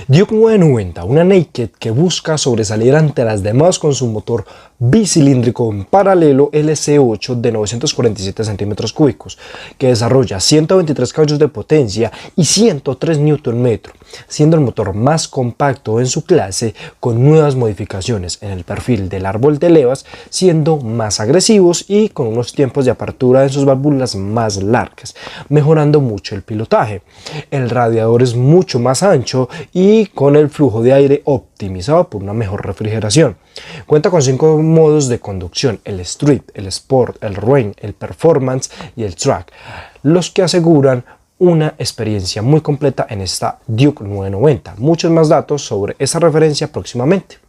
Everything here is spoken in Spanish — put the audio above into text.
Duke 990, una naked que busca sobresalir ante las demás con su motor bicilíndrico en paralelo LC8 de 947 centímetros cúbicos, que desarrolla 123 caballos de potencia y 103 Nm, siendo el motor más compacto en su clase, con nuevas modificaciones en el perfil del árbol de levas, siendo más agresivos y con unos tiempos de apertura en sus válvulas más largas, mejorando mucho el pilotaje. El radiador es mucho más ancho y con el flujo de aire optimizado por una mejor refrigeración. Cuenta con 5 modos de conducción: el Street, el Sport, el Rain, el Performance y el Track, los que aseguran una experiencia muy completa en esta Duke 990. Muchos más datos sobre esa referencia próximamente.